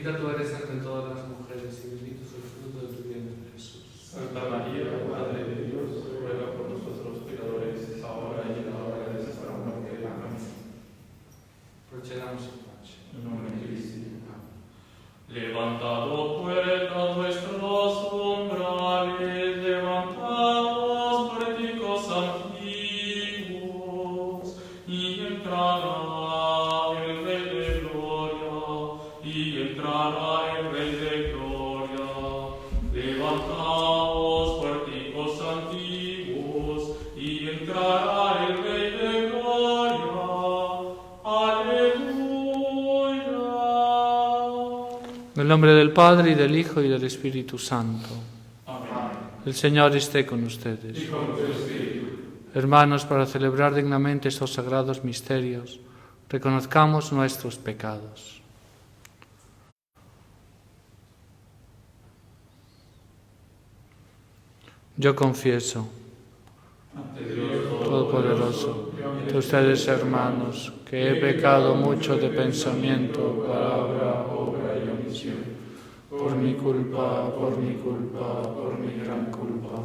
Bendita tú eres entre todas las mujeres y bendito es el fruto de tu vientre, Jesús. Santa María, Madre de Dios, ruega por nosotros pecadores, ahora y en la hora de nuestra muerte. Amén. Procedamos en pace. En nombre de Cristo. Levantado puertas vuestros umbrales, levantados pórticos antiguos, y entrará el Rey de Gloria, y entrará el Rey de Gloria. Levantaos pórticos antiguos, y entrará el Rey de Gloria. Aleluya. En el nombre del Padre, y del Hijo, y del Espíritu Santo. Amén. El Señor esté con ustedes. Y con tu espíritu. Hermanos, para celebrar dignamente estos sagrados misterios, reconozcamos nuestros pecados. Yo confieso, Ante Dios Todopoderoso, ante ustedes, hermanos, que he pecado mucho de pensamiento, palabra, obra y omisión. Por mi culpa, por mi culpa, por mi gran culpa.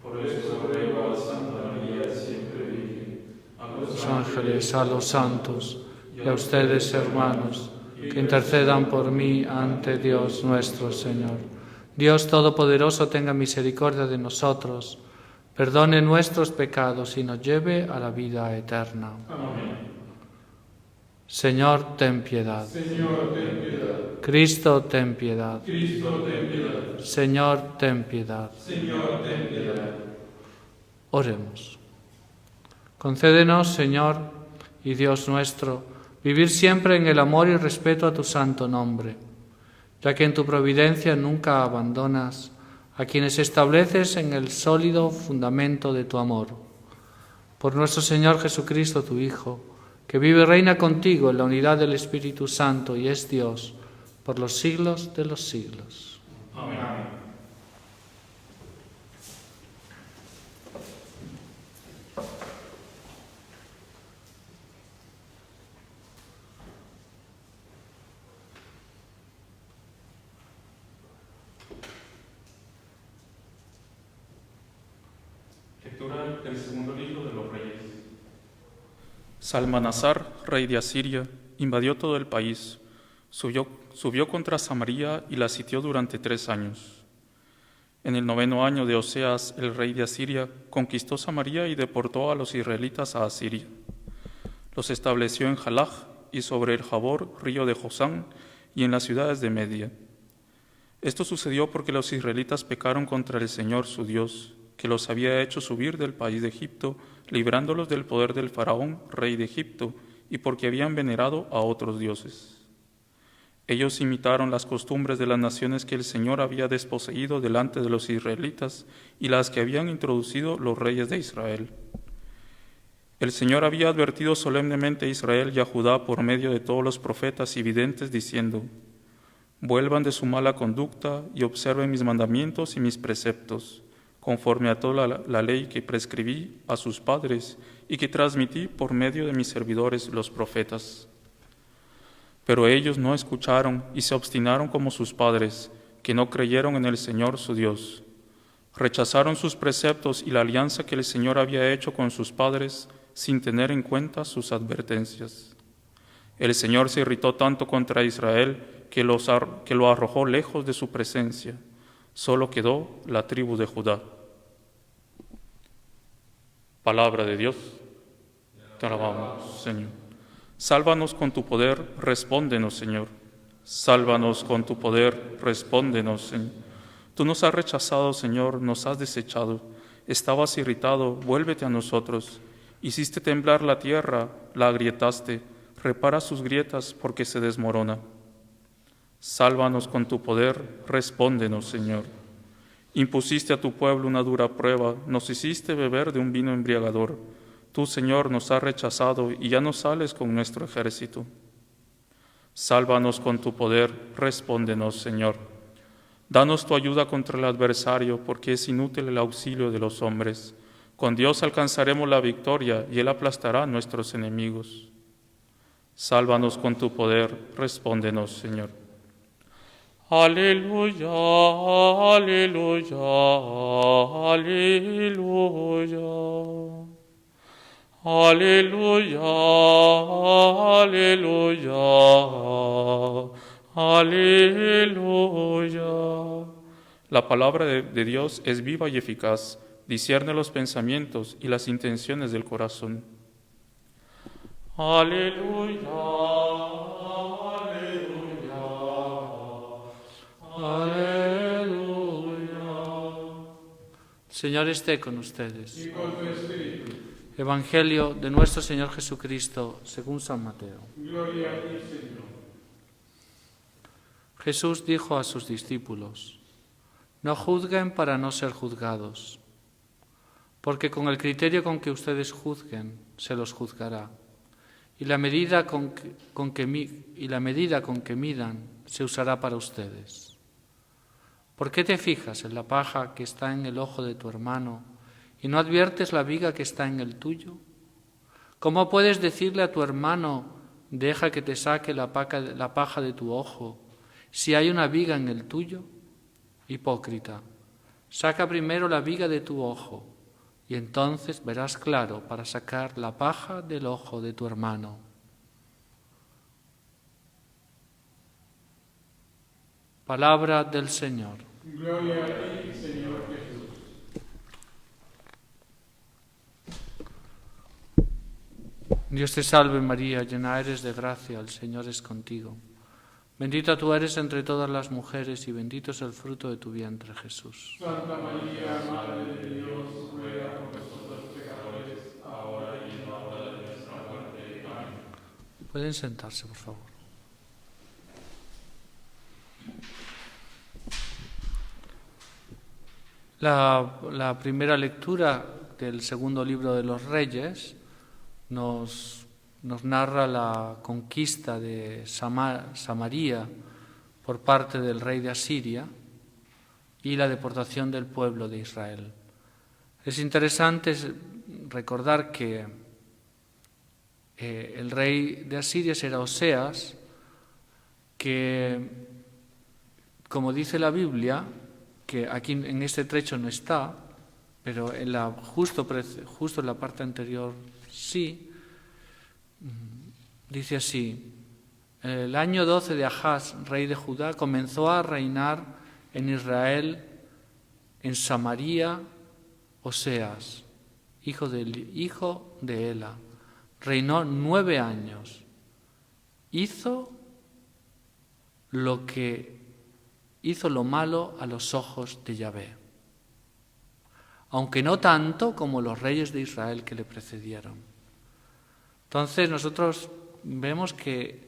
Por eso ruego a Santa María, siempre Virgen, a Los ángeles, a los santos y a ustedes, hermanos, que intercedan por mí ante Dios nuestro Señor. Dios Todopoderoso tenga misericordia de nosotros, perdone nuestros pecados y nos lleve a la vida eterna. Amén. Señor, ten piedad. Señor, ten piedad. Cristo, ten piedad. Cristo, ten piedad. Señor, ten piedad. Señor, ten piedad. Oremos. Concédenos, Señor y Dios nuestro, vivir siempre en el amor y respeto a tu santo nombre, ya que en tu providencia nunca abandonas a quienes estableces en el sólido fundamento de tu amor. Por nuestro Señor Jesucristo, tu Hijo, que vive y reina contigo en la unidad del Espíritu Santo y es Dios por los siglos de los siglos. Amén. Lectura del segundo libro de los Reyes. Salmanasar, rey de Asiria, invadió todo el país, subió contra Samaria y la sitió durante 3 años. En el 9º año de Oseas, el rey de Asiria, conquistó Samaria y deportó a los israelitas a Asiria. Los estableció en Jalaj y sobre el Jabor, río de Josán, y en las ciudades de Media. Esto sucedió porque los israelitas pecaron contra el Señor su Dios, que los había hecho subir del país de Egipto, librándolos del poder del faraón, rey de Egipto, y porque habían venerado a otros dioses. Ellos imitaron las costumbres de las naciones que el Señor había desposeído delante de los israelitas y las que habían introducido los reyes de Israel. El Señor había advertido solemnemente a Israel y a Judá por medio de todos los profetas y videntes, diciendo: vuelvan de su mala conducta y observen mis mandamientos y mis preceptos, conforme a toda la ley que prescribí a sus padres y que transmití por medio de mis servidores los profetas. Pero ellos no escucharon y se obstinaron como sus padres, que no creyeron en el Señor su Dios. Rechazaron sus preceptos y la alianza que el Señor había hecho con sus padres, sin tener en cuenta sus advertencias. El Señor se irritó tanto contra Israel que lo arrojó lejos de su presencia. Solo quedó la tribu de Judá. Palabra de Dios. Te alabamos, Señor. Sálvanos con tu poder, respóndenos, Señor. Sálvanos con tu poder, respóndenos, Señor. Tú nos has rechazado, Señor, nos has desechado. Estabas irritado, vuélvete a nosotros. Hiciste temblar la tierra, la agrietaste. Repara sus grietas porque se desmorona. Sálvanos con tu poder, respóndenos, Señor. Impusiste a tu pueblo una dura prueba, nos hiciste beber de un vino embriagador. Tú, Señor, nos has rechazado y ya no sales con nuestro ejército. Sálvanos con tu poder, respóndenos, Señor. Danos tu ayuda contra el adversario, porque es inútil el auxilio de los hombres. Con Dios alcanzaremos la victoria y Él aplastará a nuestros enemigos. Sálvanos con tu poder, respóndenos, Señor. Aleluya, aleluya, aleluya. Aleluya, aleluya, aleluya. La palabra de Dios es viva y eficaz, discierne los pensamientos y las intenciones del corazón. Aleluya, aleluya. Señor esté con ustedes. Evangelio de nuestro Señor Jesucristo, según San Mateo. Gloria a ti, Señor. Jesús dijo a sus discípulos: no juzguen para no ser juzgados, porque con el criterio con que ustedes juzguen, se los juzgará, y la medida con que midan, se usará para ustedes. ¿Por qué te fijas en la paja que está en el ojo de tu hermano y no adviertes la viga que está en el tuyo? ¿Cómo puedes decirle a tu hermano: deja que te saque la paja de tu ojo, si hay una viga en el tuyo? Hipócrita, saca primero la viga de tu ojo, y entonces verás claro para sacar la paja del ojo de tu hermano. Palabra del Señor. Gloria a ti, Señor Jesús. Dios te salve María, llena eres de gracia, el Señor es contigo. Bendita tú eres entre todas las mujeres y bendito es el fruto de tu vientre, Jesús. Santa María, Madre de Dios, ruega por nosotros pecadores, ahora y en la hora de nuestra muerte. Amén. Pueden sentarse, por favor. La primera lectura del segundo libro de los Reyes nos narra la conquista de Samaria por parte del rey de Asiria y la deportación del pueblo de Israel. Es interesante recordar que el rey de Asiria era Oseas, que, como dice la Biblia, que aquí en este trecho no está, pero justo en la parte anterior sí, dice así: el año 12 de Ahaz, rey de Judá, comenzó a reinar en Israel, en Samaria, Oseas, hijo de Ela. Reinó 9 años. Hizo lo malo a los ojos de Yahvé, aunque no tanto como los reyes de Israel que le precedieron. Entonces nosotros vemos que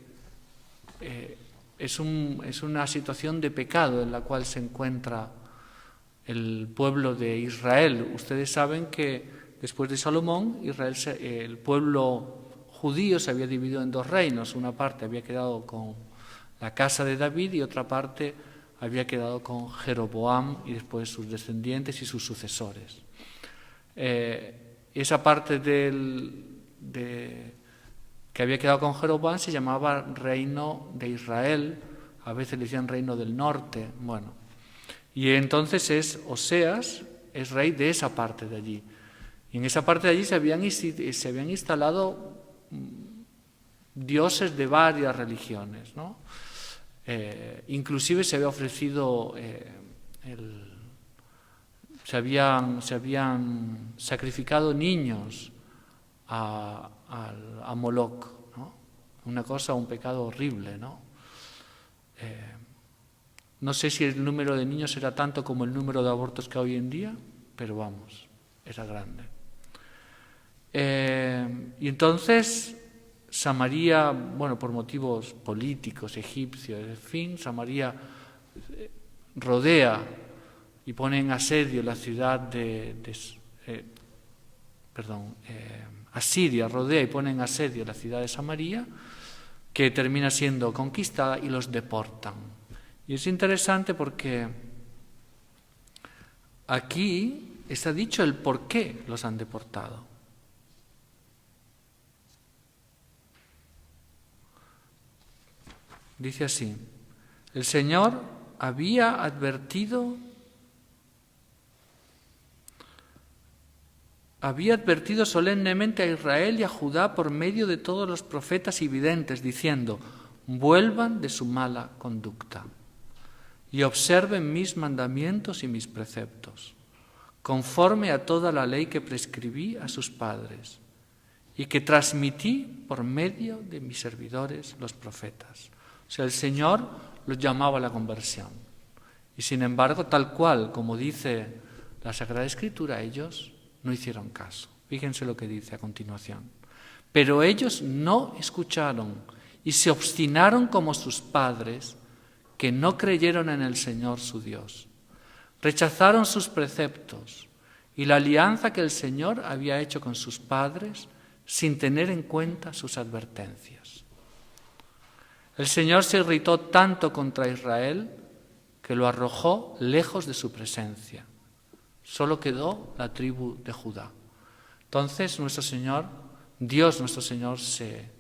es una situación de pecado en la cual se encuentra el pueblo de Israel. Ustedes saben que después de Salomón, el pueblo judío se había dividido en 2 reinos. Una parte había quedado con la casa de David y otra parte había quedado con Jeroboam y después sus descendientes y sus sucesores. Esa parte que había quedado con Jeroboam se llamaba Reino de Israel, a veces le decían Reino del Norte, y entonces Oseas es rey de esa parte de allí. Y en esa parte de allí se habían instalado dioses de varias religiones, ¿no? Inclusive se había ofrecido, se habían sacrificado niños a Moloch, ¿no? Una cosa, un pecado horrible, ¿no? No sé si el número de niños era tanto como el número de abortos que hay hoy en día, pero vamos, era grande. Y entonces Samaria, por motivos políticos, egipcios, en fin, Samaria rodea y pone en asedio la ciudad Asiria rodea y pone en asedio la ciudad de Samaria, que termina siendo conquistada y los deportan. Y es interesante porque aquí está dicho el por qué los han deportado. Dice así: el Señor había advertido solemnemente a Israel y a Judá por medio de todos los profetas y videntes, diciendo: vuelvan de su mala conducta y observen mis mandamientos y mis preceptos, conforme a toda la ley que prescribí a sus padres y que transmití por medio de mis servidores los profetas. O sea, el Señor los llamaba a la conversión. Y sin embargo, tal cual como dice la Sagrada Escritura, ellos no hicieron caso. Fíjense lo que dice a continuación. Pero ellos no escucharon y se obstinaron como sus padres, que no creyeron en el Señor su Dios. Rechazaron sus preceptos y la alianza que el Señor había hecho con sus padres sin tener en cuenta sus advertencias. El Señor se irritó tanto contra Israel que lo arrojó lejos de su presencia. Solo quedó la tribu de Judá. Entonces Dios nuestro Señor se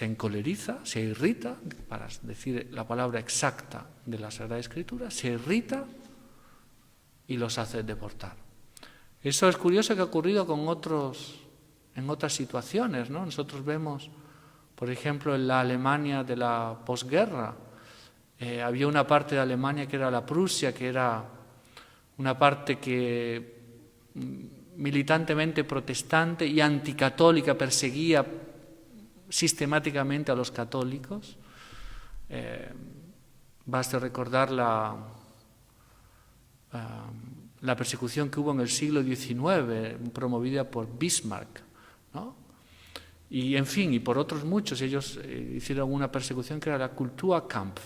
encoleriza, se irrita, para decir la palabra exacta de la Sagrada Escritura, se irrita y los hace deportar. Eso es curioso que ha ocurrido en otras situaciones, ¿no? Nosotros vemos, por ejemplo, en la Alemania de la posguerra, había una parte de Alemania que era la Prusia, que era una parte que militantemente protestante y anticatólica, perseguía sistemáticamente a los católicos. Basta recordar la persecución que hubo en el siglo XIX, promovida por Bismarck, ¿no? Y en fin, y por otros muchos. Ellos hicieron una persecución que era la Kulturkampf,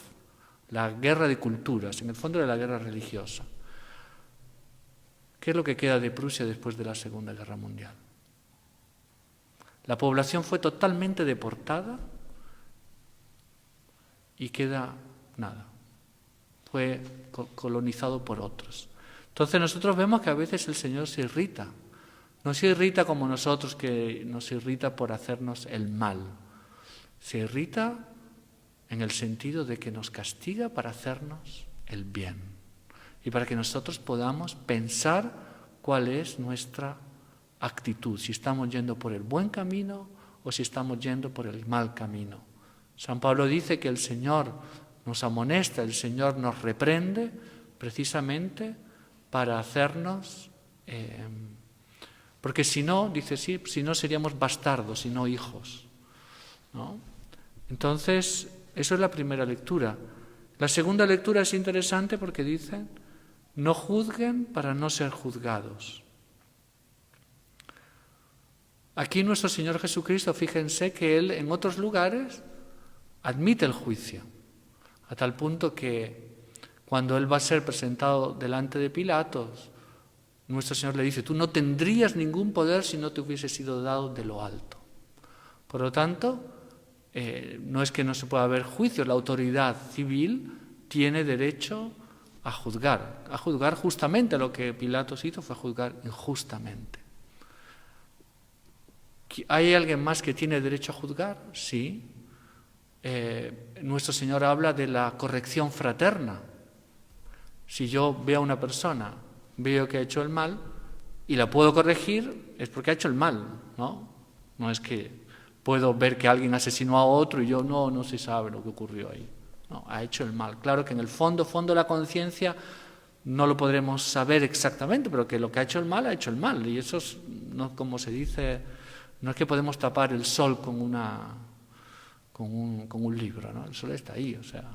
la guerra de culturas, en el fondo era la guerra religiosa. ¿Qué es lo que queda de Prusia después de la Segunda Guerra Mundial? La población fue totalmente deportada y queda nada. Fue colonizado por otros. Entonces nosotros vemos que a veces el Señor se irrita. No se irrita como nosotros, que nos irrita por hacernos el mal. Se irrita en el sentido de que nos castiga para hacernos el bien y para que nosotros podamos pensar cuál es nuestra actitud, si estamos yendo por el buen camino o si estamos yendo por el mal camino. San Pablo dice que el Señor nos amonesta, el Señor nos reprende precisamente para hacernos, porque si no, dice, sí, si no seríamos bastardos y no hijos, ¿no? Entonces, eso es la primera lectura. La segunda lectura es interesante porque dice: no juzguen para no ser juzgados. Aquí nuestro Señor Jesucristo, fíjense que Él en otros lugares admite el juicio, a tal punto que cuando Él va a ser presentado delante de Pilatos, nuestro Señor le dice: tú no tendrías ningún poder si no te hubiese sido dado de lo alto. Por lo tanto, no es que no se pueda haber juicio, la autoridad civil tiene derecho a juzgar justamente. Lo que Pilatos hizo fue juzgar injustamente. ¿Hay alguien más que tiene derecho a juzgar? Sí. Nuestro Señor habla de la corrección fraterna. Si yo veo a una persona, veo que ha hecho el mal y la puedo corregir, es porque ha hecho el mal, ¿no? No es que puedo ver que alguien asesinó a otro y yo no se sabe lo que ocurrió ahí. No, ha hecho el mal. Claro que en el fondo de la conciencia no lo podremos saber exactamente, pero que lo que ha hecho el mal, y eso es, no, como se dice, no es que podemos tapar el sol con un libro, ¿no? El sol está ahí, o sea.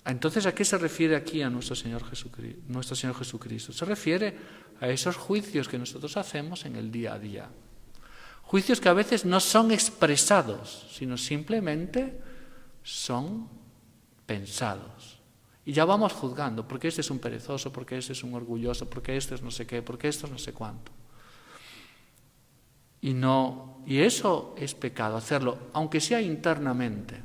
Entonces, ¿a qué se refiere aquí a nuestro Señor Jesucristo? Se refiere a esos juicios que nosotros hacemos en el día a día. Juicios que a veces no son expresados, sino simplemente son pensados. Y ya vamos juzgando, porque este es un perezoso, porque este es un orgulloso, porque este es no sé qué, porque esto es no sé cuánto. Y eso es pecado, hacerlo, aunque sea internamente.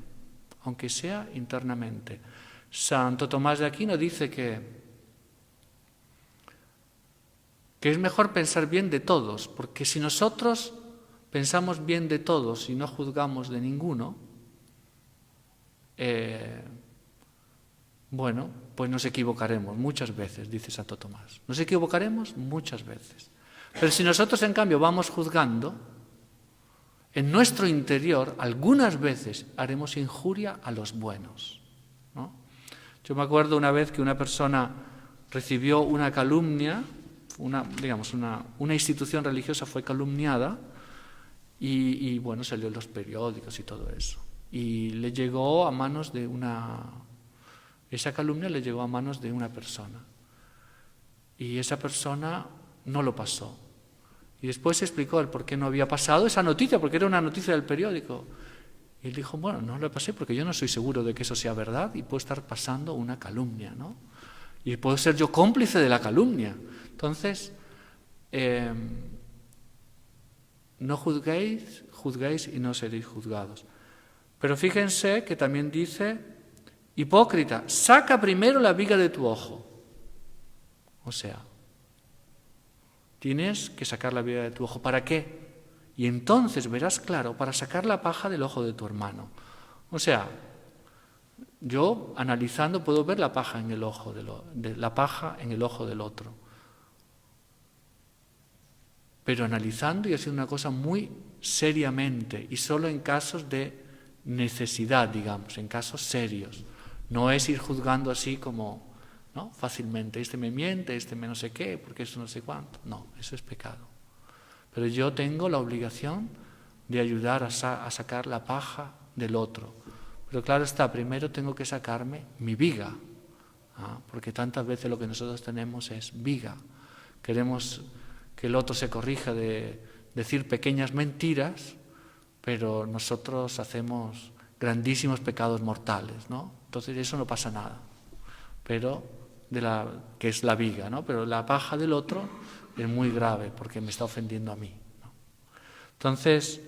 Santo Tomás de Aquino dice que es mejor pensar bien de todos, porque si nosotros pensamos bien de todos y no juzgamos de ninguno, bueno, pues nos equivocaremos muchas veces, dice Santo Tomás. Nos equivocaremos muchas veces. Pero si nosotros, en cambio, vamos juzgando, en nuestro interior, algunas veces haremos injuria a los buenos, ¿no? Yo me acuerdo una vez que una persona recibió una calumnia, una institución religiosa fue calumniada y bueno, salió en los periódicos y todo eso. Y le llegó a manos de esa calumnia le llegó a manos de una persona. Y esa persona no lo pasó. Y después se explicó el por qué no había pasado esa noticia, porque era una noticia del periódico. Y él dijo, bueno, no lo pasé porque yo no soy seguro de que eso sea verdad y puedo estar pasando una calumnia, ¿no? Y puedo ser yo cómplice de la calumnia. Entonces, no juzguéis y no seréis juzgados. Pero fíjense que también dice, hipócrita, saca primero la viga de tu ojo. O sea, tienes que sacar la viga de tu ojo. ¿Para qué? Y entonces verás claro para sacar la paja del ojo de tu hermano. O sea, yo analizando puedo ver la paja en el ojo la paja en el ojo del otro. Pero analizando y haciendo una cosa muy seriamente y solo en casos de necesidad, digamos, en casos serios. No es ir juzgando así como, ¿no? Fácilmente, este me miente, este me no sé qué, porque eso no sé cuánto. No, eso es pecado. Pero yo tengo la obligación de ayudar a sacar la paja del otro. Pero claro está, primero tengo que sacarme mi viga, porque tantas veces lo que nosotros tenemos es viga. Queremos que el otro se corrija de decir pequeñas mentiras, pero nosotros hacemos grandísimos pecados mortales, ¿no? Entonces eso no pasa nada, pero que es la viga, ¿no? Pero la paja del otro es muy grave porque me está ofendiendo a mí, ¿no? Entonces,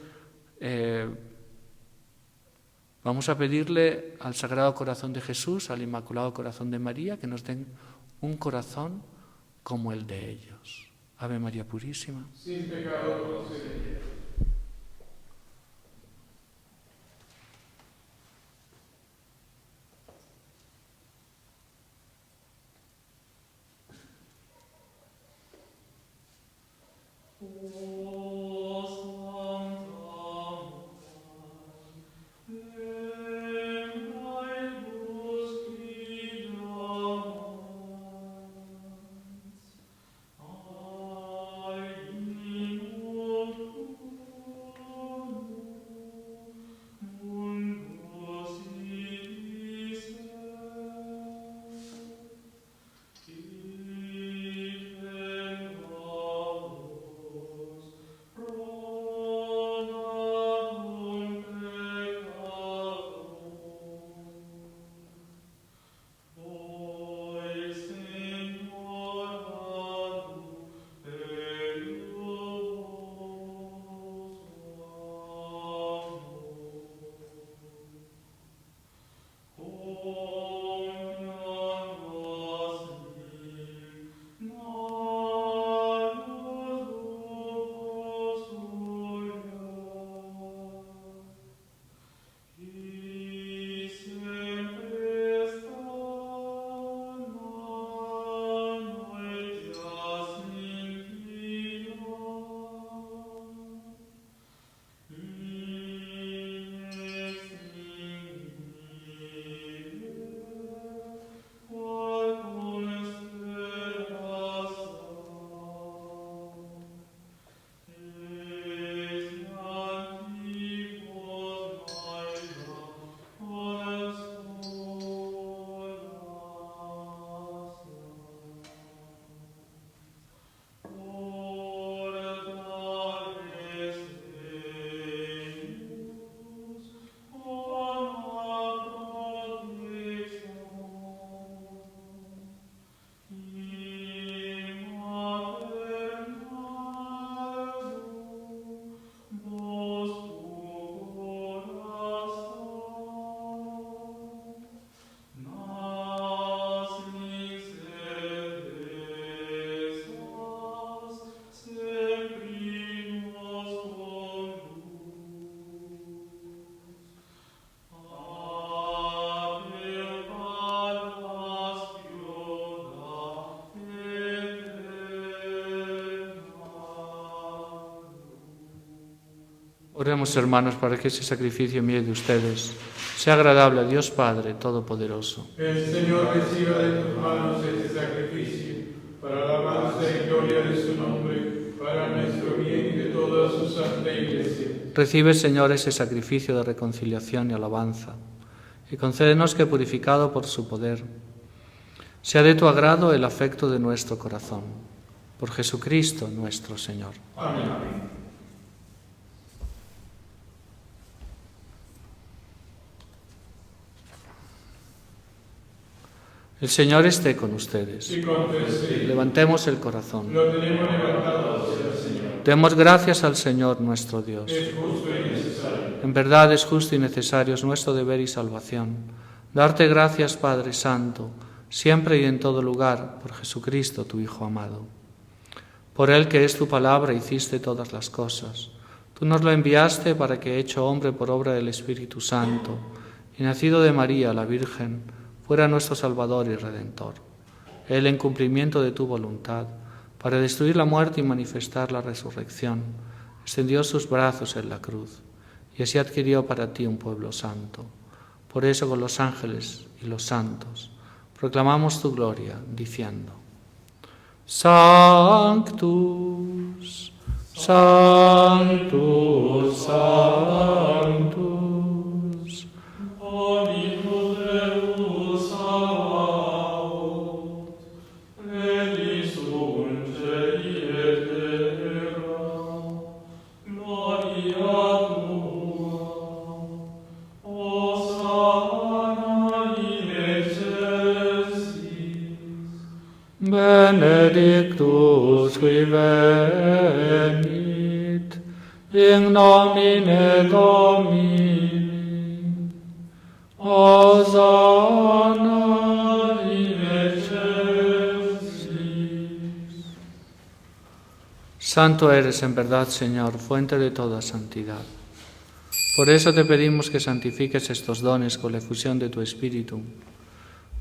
vamos a pedirle al Sagrado Corazón de Jesús, al Inmaculado Corazón de María, que nos den un corazón como el de ellos. Ave María Purísima. Sin pecado concebida. Oremos, hermanos, para que ese sacrificio mío y de ustedes sea agradable a Dios Padre Todopoderoso. El Señor reciba de tus manos este sacrificio, para la alabanza y gloria de su nombre, para nuestro bien y de toda su santa Iglesia. Recibe, Señor, ese sacrificio de reconciliación y alabanza, y concédenos que, purificado por su poder, sea de tu agrado el afecto de nuestro corazón. Por Jesucristo nuestro Señor. Amén. El Señor esté con ustedes. Y con tu espíritu. Levantemos el corazón. Lo tenemos levantado hacia el Señor. Demos gracias al Señor nuestro Dios. Es justo y necesario. En verdad es justo y necesario, es nuestro deber y salvación. Darte gracias, Padre Santo, siempre y en todo lugar, por Jesucristo, tu Hijo amado. Por Él, que es tu palabra, hiciste todas las cosas. Tú nos lo enviaste para que, hecho hombre por obra del Espíritu Santo, y nacido de María, la Virgen, fuera nuestro Salvador y Redentor. Él, en cumplimiento de tu voluntad, para destruir la muerte y manifestar la resurrección, extendió sus brazos en la cruz, y así adquirió para ti un pueblo santo. Por eso, con los ángeles y los santos, proclamamos tu gloria, diciendo: Sanctus, Sanctus, Sanctus, Dominus Deus Sabaoth, Regis celi et terra, gloria tua, Hosanna in excelsis. Benedictus qui venit, in nomine Domini, Hosanna in excelsis. Santo eres en verdad, Señor, fuente de toda santidad. Por eso te pedimos que santifiques estos dones con la efusión de tu Espíritu,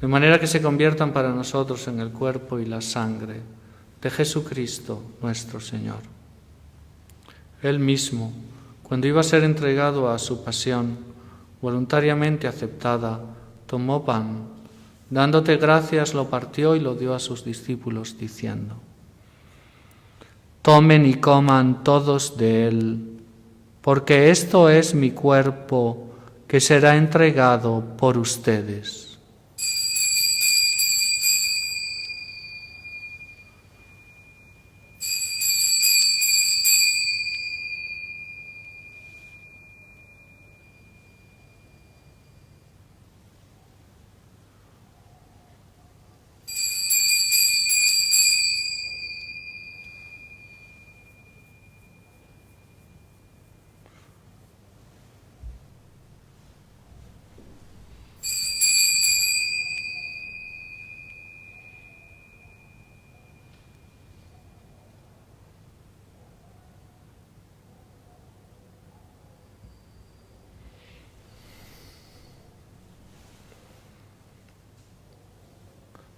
de manera que se conviertan para nosotros en el cuerpo y la sangre de Jesucristo nuestro Señor. Él mismo, cuando iba a ser entregado a su pasión, voluntariamente aceptada, tomó pan, dándote gracias, lo partió y lo dio a sus discípulos, diciendo: Tomen y coman todos de él, porque esto es mi cuerpo que será entregado por ustedes.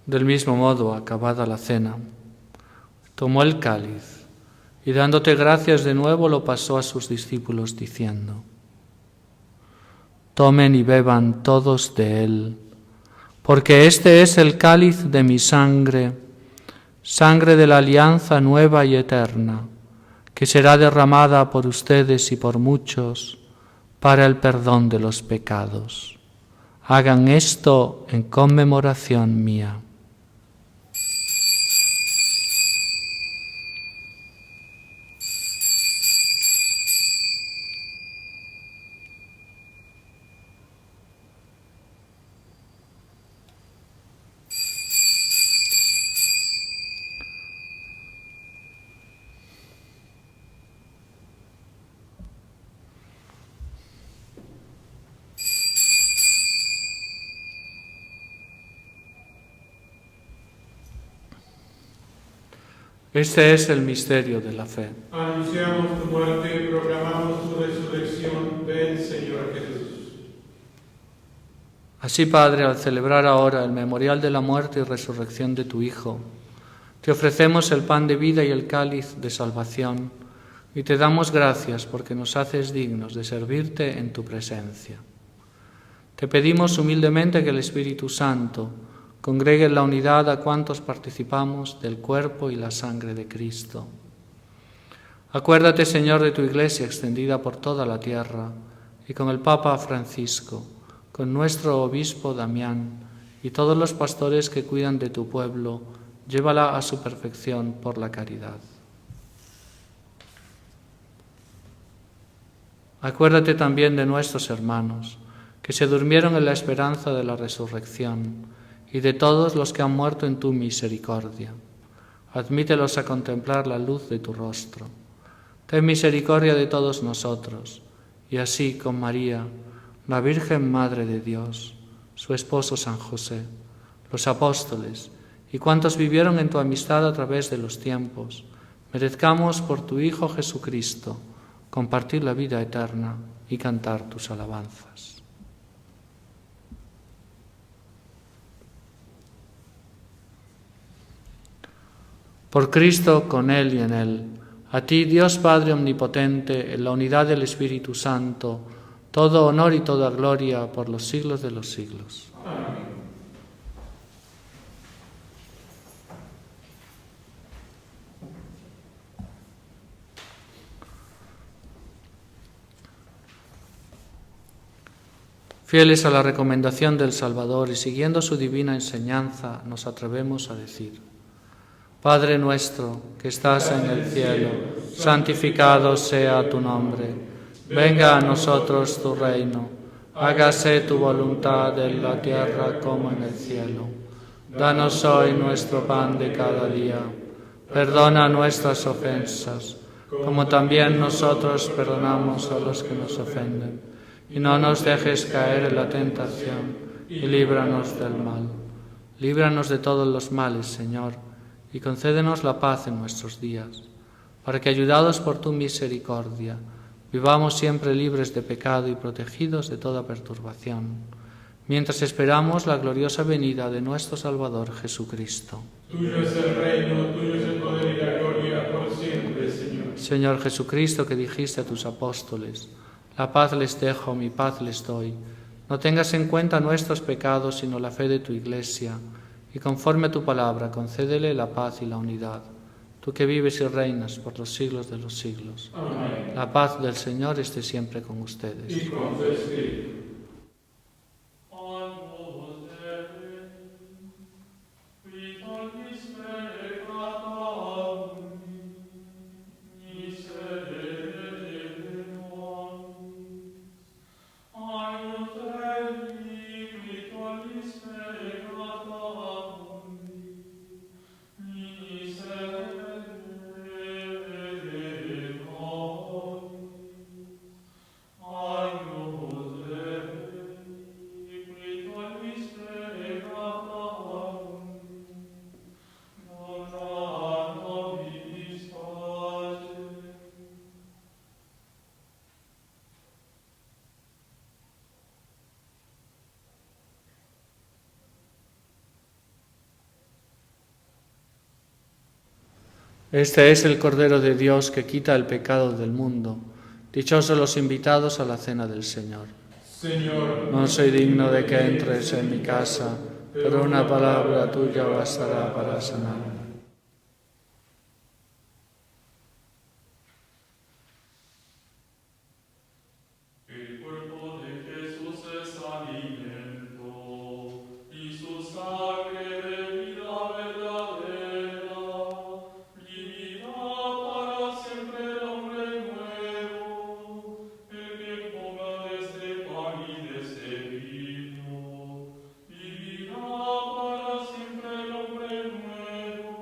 Del mismo modo, acabada la cena, tomó el cáliz y dándote gracias de nuevo lo pasó a sus discípulos diciendo: Tomen y beban todos de él, porque este es el cáliz de mi sangre, sangre de la alianza nueva y eterna, que será derramada por ustedes y por muchos para el perdón de los pecados. Hagan esto en conmemoración mía. Este es el misterio de la fe. Anunciamos tu muerte y proclamamos tu resurrección. Ven, Señor Jesús. Así, Padre, al celebrar ahora el memorial de la muerte y resurrección de tu Hijo, te ofrecemos el pan de vida y el cáliz de salvación, y te damos gracias porque nos haces dignos de servirte en tu presencia. Te pedimos humildemente que el Espíritu Santo congregue en la unidad a cuantos participamos del cuerpo y la sangre de Cristo. Acuérdate, Señor, de tu Iglesia extendida por toda la tierra y con el Papa Francisco, con nuestro obispo Damián y todos los pastores que cuidan de tu pueblo, llévala a su perfección por la caridad. Acuérdate también de nuestros hermanos, que se durmieron en la esperanza de la resurrección, y de todos los que han muerto en tu misericordia. Admítelos a contemplar la luz de tu rostro. Ten misericordia de todos nosotros, y así con María, la Virgen Madre de Dios, su esposo San José, los apóstoles y cuantos vivieron en tu amistad a través de los tiempos, merezcamos por tu Hijo Jesucristo compartir la vida eterna y cantar tus alabanzas. Por Cristo, con Él y en Él, a ti, Dios Padre Omnipotente, en la unidad del Espíritu Santo, todo honor y toda gloria por los siglos de los siglos. Amén. Fieles a la recomendación del Salvador y siguiendo su divina enseñanza, nos atrevemos a decir: Padre nuestro, que estás en el cielo, santificado sea tu nombre. Venga a nosotros tu reino. Hágase tu voluntad en la tierra como en el cielo. Danos hoy nuestro pan de cada día. Perdona nuestras ofensas, como también nosotros perdonamos a los que nos ofenden. Y no nos dejes caer en la tentación, y líbranos del mal. Líbranos de todos los males, Señor, y concédenos la paz en nuestros días, para que, ayudados por tu misericordia, vivamos siempre libres de pecado y protegidos de toda perturbación, mientras esperamos la gloriosa venida de nuestro Salvador Jesucristo. Tuyo es el reino, tuyo es el poder y la gloria por siempre, Señor. Señor Jesucristo, que dijiste a tus apóstoles: la paz les dejo, mi paz les doy. No tengas en cuenta nuestros pecados, sino la fe de tu Iglesia, y conforme a tu palabra, concédele la paz y la unidad. Tú que vives y reinas por los siglos de los siglos. Amén. La paz del Señor esté siempre con ustedes. Y con tu espíritu. Este es el Cordero de Dios que quita el pecado del mundo. Dichosos los invitados a la cena del Señor. Señor, No soy digno de que entres en mi casa, pero una palabra tuya bastará para sanarme. El cuerpo de Jesús es alimento y su sangre bebida verdadera. Vivirá para siempre el hombre nuevo, el que coma de este pan y de este vino. Vivirá para siempre el hombre nuevo.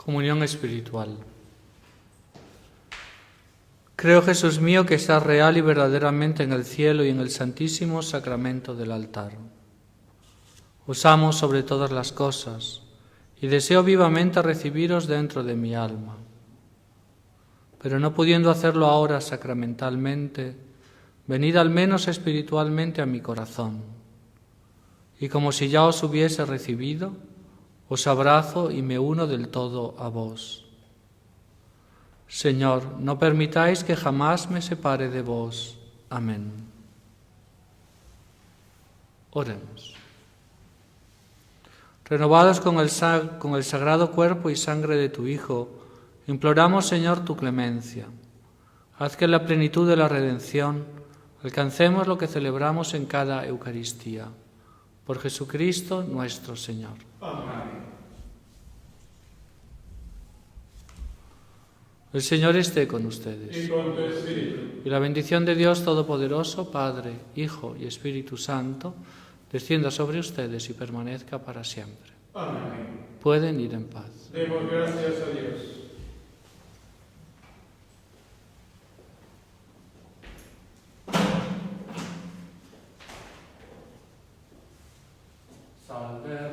Comunión espiritual. Creo, Jesús mío, que estás real y verdaderamente en el cielo y en el santísimo sacramento del altar. Os amo sobre todas las cosas y deseo vivamente recibiros dentro de mi alma. Pero no pudiendo hacerlo ahora sacramentalmente, venid al menos espiritualmente a mi corazón. Y como si ya os hubiese recibido, os abrazo y me uno del todo a vos. Señor, no permitáis que jamás me separe de vos. Amén. Oremos. Renovados con el sagrado cuerpo y sangre de tu Hijo, imploramos, Señor, tu clemencia. Haz que en la plenitud de la redención alcancemos lo que celebramos en cada Eucaristía. Por Jesucristo nuestro Señor. Amén. El Señor esté con ustedes. Y con tu espíritu. Y la bendición de Dios Todopoderoso, Padre, Hijo y Espíritu Santo, descienda sobre ustedes y permanezca para siempre. Amén. Pueden ir en paz. Demos gracias a Dios. Salve